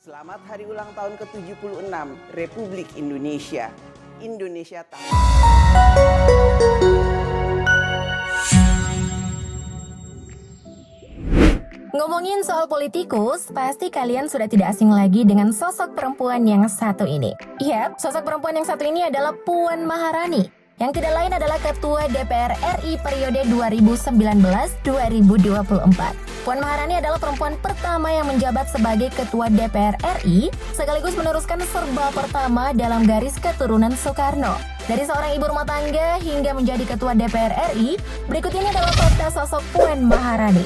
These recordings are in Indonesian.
Selamat hari ulang tahun ke-76 Republik Indonesia. Indonesia tahun. Ngomongin soal politikus, pasti kalian sudah tidak asing lagi dengan sosok perempuan yang satu ini. Yap, sosok perempuan yang satu ini adalah Puan Maharani, yang tidak lain adalah Ketua DPR RI periode 2019-2024. Puan Maharani adalah perempuan pertama yang menjabat sebagai Ketua DPR RI, sekaligus meneruskan serba pertama dalam garis keturunan Soekarno. Dari seorang ibu rumah tangga hingga menjadi Ketua DPR RI, berikut ini adalah fakta sosok Puan Maharani.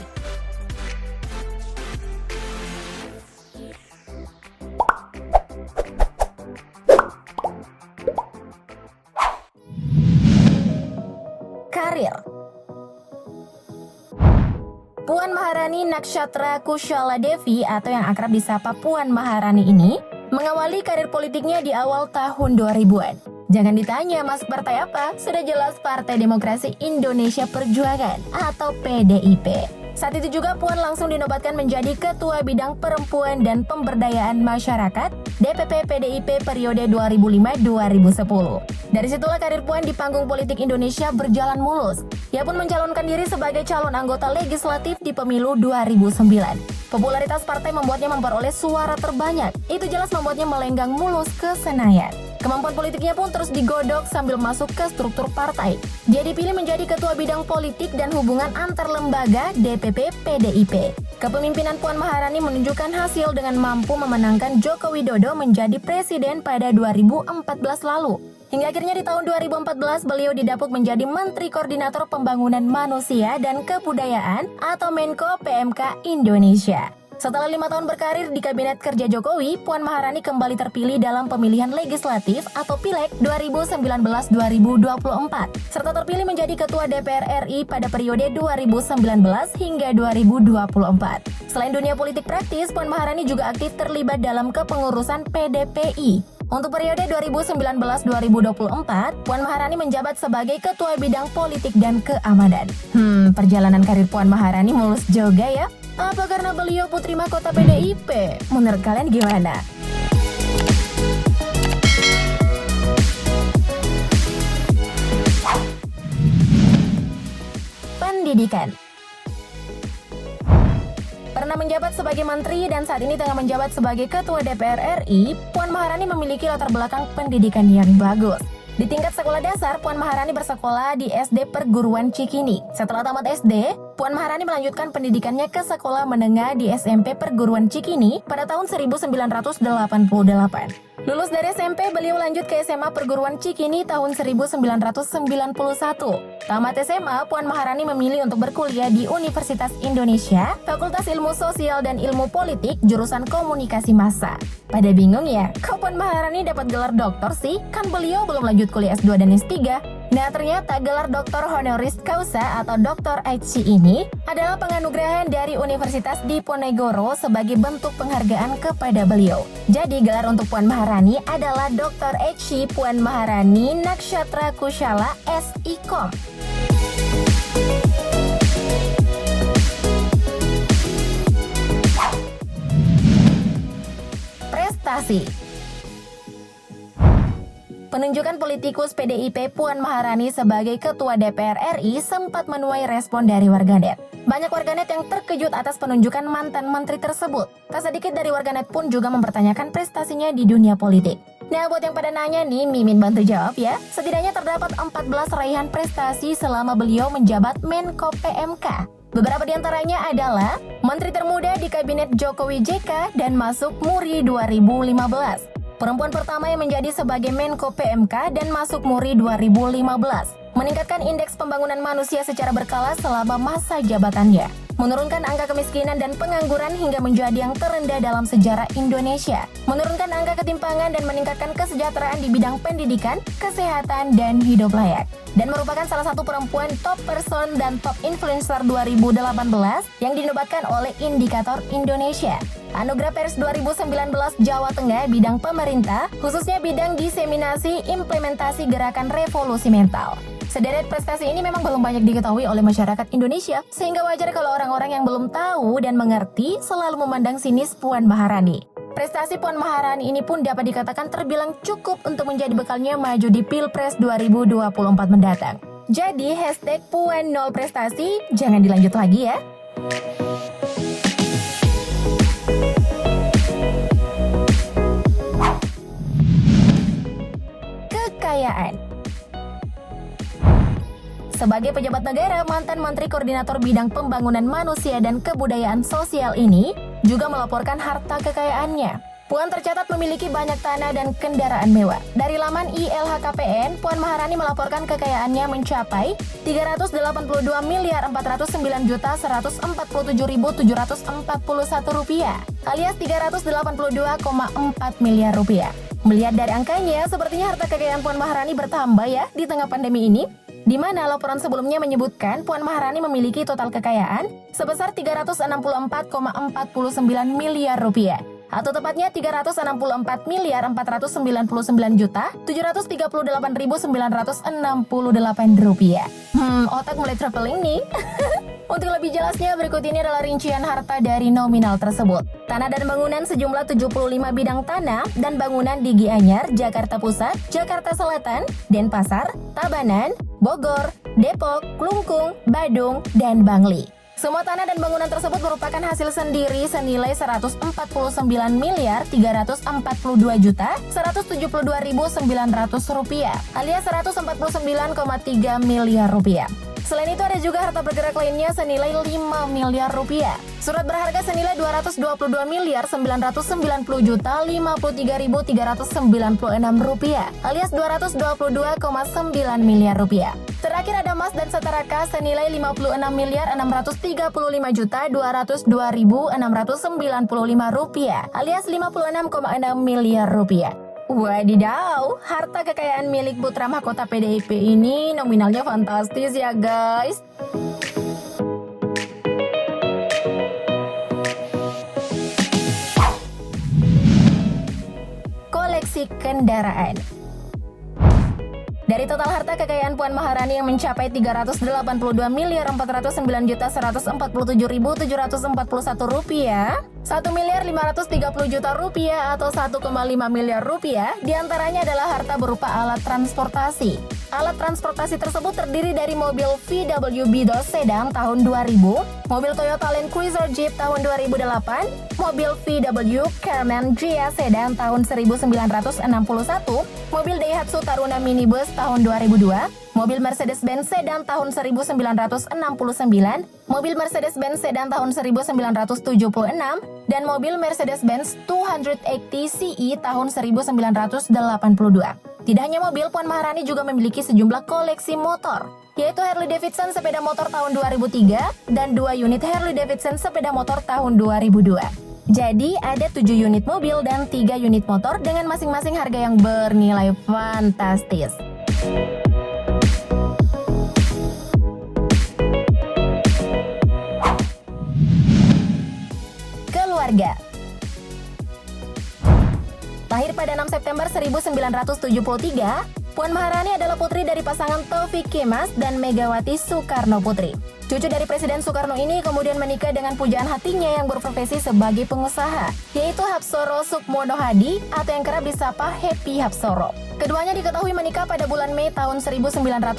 Karir. Puan Maharani Nakshatra Kushala Devi atau yang akrab disapa Puan Maharani ini mengawali karir politiknya di awal tahun 2000-an. Jangan ditanya masuk partai apa, sudah jelas Partai Demokrasi Indonesia Perjuangan atau PDIP. Saat itu juga Puan langsung dinobatkan menjadi Ketua Bidang Perempuan dan Pemberdayaan Masyarakat DPP PDIP periode 2005-2010. Dari situlah karir Puan di panggung politik Indonesia berjalan mulus. Ia pun mencalonkan diri sebagai calon anggota legislatif di pemilu 2009. Popularitas partai membuatnya memperoleh suara terbanyak. Itu jelas membuatnya melenggang mulus ke Senayan. Kemampuan politiknya pun terus digodok sambil masuk ke struktur partai. Dia dipilih menjadi Ketua Bidang Politik dan Hubungan Antar Lembaga DPP PDIP. Kepemimpinan Puan Maharani menunjukkan hasil dengan mampu memenangkan Joko Widodo menjadi presiden pada 2014 lalu. Hingga akhirnya di tahun 2014 beliau didapuk menjadi Menteri Koordinator Pembangunan Manusia dan Kebudayaan atau Menko PMK Indonesia. Setelah 5 tahun berkarir di Kabinet Kerja Jokowi, Puan Maharani kembali terpilih dalam pemilihan legislatif atau Pileg 2019-2024, serta terpilih menjadi Ketua DPR RI pada periode 2019 hingga 2024. Selain dunia politik praktis, Puan Maharani juga aktif terlibat dalam kepengurusan PDPI. Untuk periode 2019-2024, Puan Maharani menjabat sebagai Ketua Bidang Politik dan Keamanan. Perjalanan karir Puan Maharani mulus juga ya? Apa karena beliau putri mahkota PDIP? Menurut kalian gimana? Pendidikan. Pernah menjabat sebagai menteri dan saat ini tengah menjabat sebagai Ketua DPR RI, Puan Maharani memiliki latar belakang pendidikan yang bagus. Di tingkat sekolah dasar, Puan Maharani bersekolah di SD Perguruan Cikini. Setelah tamat SD, Puan Maharani melanjutkan pendidikannya ke sekolah menengah di SMP Perguruan Cikini pada tahun 1988. Lulus dari SMP, beliau lanjut ke SMA Perguruan Cikini tahun 1991. Tamat SMA, Puan Maharani memilih untuk berkuliah di Universitas Indonesia, Fakultas Ilmu Sosial dan Ilmu Politik, jurusan Komunikasi Massa. Pada bingung ya, kok Puan Maharani dapat gelar doktor sih? Kan beliau belum lanjut kuliah S2 dan S3. Nah, ternyata gelar Doktor Honoris Causa atau Dr. HC ini adalah penganugerahan dari Universitas Diponegoro sebagai bentuk penghargaan kepada beliau. Jadi, gelar untuk Puan Maharani adalah Dr. HC Puan Maharani Nakshatra Kushala SIKOM. Prestasi. Penunjukan politikus PDIP Puan Maharani sebagai Ketua DPR RI sempat menuai respon dari warganet. Banyak warganet yang terkejut atas penunjukan mantan menteri tersebut. Tak sedikit dari warganet pun juga mempertanyakan prestasinya di dunia politik. Nah, buat yang pada nanya nih, Mimin bantu jawab ya. Setidaknya terdapat 14 raihan prestasi selama beliau menjabat Menko PMK. Beberapa di antaranya adalah Menteri termuda di Kabinet Jokowi JK dan masuk MURI 2015. Perempuan pertama yang menjadi sebagai Menko PMK dan masuk MURI 2015. Meningkatkan indeks pembangunan manusia secara berkala selama masa jabatannya. Menurunkan angka kemiskinan dan pengangguran hingga menjadi yang terendah dalam sejarah Indonesia. Menurunkan angka ketimpangan dan meningkatkan kesejahteraan di bidang pendidikan, kesehatan, dan hidup layak. Dan merupakan salah satu perempuan top person dan top influencer 2018 yang dinobatkan oleh Indikator Indonesia. Anugerah Pers 2019 Jawa Tengah bidang pemerintah, khususnya bidang diseminasi implementasi gerakan revolusi mental. Sederet prestasi ini memang belum banyak diketahui oleh masyarakat Indonesia, sehingga wajar kalau orang-orang yang belum tahu dan mengerti selalu memandang sinis Puan Maharani. Prestasi Puan Maharani ini pun dapat dikatakan terbilang cukup untuk menjadi bekalnya maju di Pilpres 2024 mendatang. Jadi hashtag Puan nol prestasi jangan dilanjut lagi ya. Kekayaan. Sebagai pejabat negara, mantan Menteri Koordinator Bidang Pembangunan Manusia dan Kebudayaan Sosial ini juga melaporkan harta kekayaannya. Puan tercatat memiliki banyak tanah dan kendaraan mewah. Dari laman ILHKPN, Puan Maharani melaporkan kekayaannya mencapai 384.147.741 rupiah, alias 382,4 miliar rupiah. Melihat dari angkanya, sepertinya harta kekayaan Puan Maharani bertambah ya di tengah pandemi ini, di mana laporan sebelumnya menyebutkan Puan Maharani memiliki total kekayaan sebesar 364,49 miliar rupiah. Atau tepatnya 364.499.738.968 rupiah. Otak mulai traveling nih. Untuk lebih jelasnya, berikut ini adalah rincian harta dari nominal tersebut. Tanah dan bangunan sejumlah 75 bidang tanah dan bangunan di Gianyar, Jakarta Pusat, Jakarta Selatan, Denpasar, Tabanan, Bogor, Depok, Klungkung, Badung, dan Bangli. Semua tanah dan bangunan tersebut merupakan hasil sendiri senilai 149.342.172.900 rupiah, alias 149,3 miliar rupiah. Selain itu ada juga harta bergerak lainnya senilai 5 miliar rupiah. Surat berharga senilai 222.990.053.396 rupiah, alias 222,9 miliar rupiah. Terakhir ada emas dan seteraka senilai 56.635.202.695 rupiah, alias 56,6 miliar rupiah. Wadidaw, harta kekayaan milik putra mahkota PDIP ini nominalnya fantastis ya guys. Koleksi kendaraan. Dari total harta kekayaan Puan Maharani yang mencapai 382.409.147.741 rupiah, 1.530 juta rupiah atau 1,5 miliar rupiah diantaranya adalah harta berupa alat transportasi. Alat transportasi tersebut terdiri dari mobil VW Beetle Sedan tahun 2000, mobil Toyota Land Cruiser Jeep tahun 2008, mobil VW Carman Gia Sedan tahun 1961, mobil Daihatsu Taruna Minibus tahun 2002, mobil Mercedes-Benz Sedan tahun 1969, mobil Mercedes-Benz Sedan tahun 1976, dan mobil Mercedes-Benz 280 CE tahun 1982. Tidak hanya mobil, Puan Maharani juga memiliki sejumlah koleksi motor, yaitu Harley Davidson sepeda motor tahun 2003 dan 2 unit Harley Davidson sepeda motor tahun 2002. Jadi ada 7 unit mobil dan 3 unit motor dengan masing-masing harga yang bernilai fantastis. Keluarga. Lahir pada 6 September 1973, Puan Maharani adalah putri dari pasangan Taufik Kemas dan Megawati Soekarno Putri. Cucu dari Presiden Soekarno ini kemudian menikah dengan pujaan hatinya yang berprofesi sebagai pengusaha, yaitu Hapsoro Sukmono Hadi atau yang kerap disapa Happy Hapsoro. Keduanya diketahui menikah pada bulan Mei tahun 1998.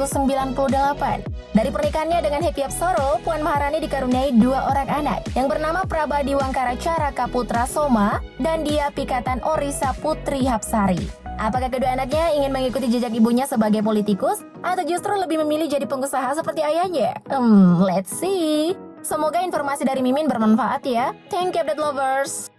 Dari pernikahannya dengan Happy Hapsoro, Puan Maharani dikaruniai 2 orang anak yang bernama Prabadi Wangkara Caraka Putra Soma dan Dia Pikatan Orisa Putri Hapsari. Apakah kedua anaknya ingin mengikuti jejak ibunya sebagai politikus atau justru lebih memilih jadi pengusaha seperti ayahnya? Let's see. Semoga informasi dari Mimin bermanfaat ya. Thank you, update lovers.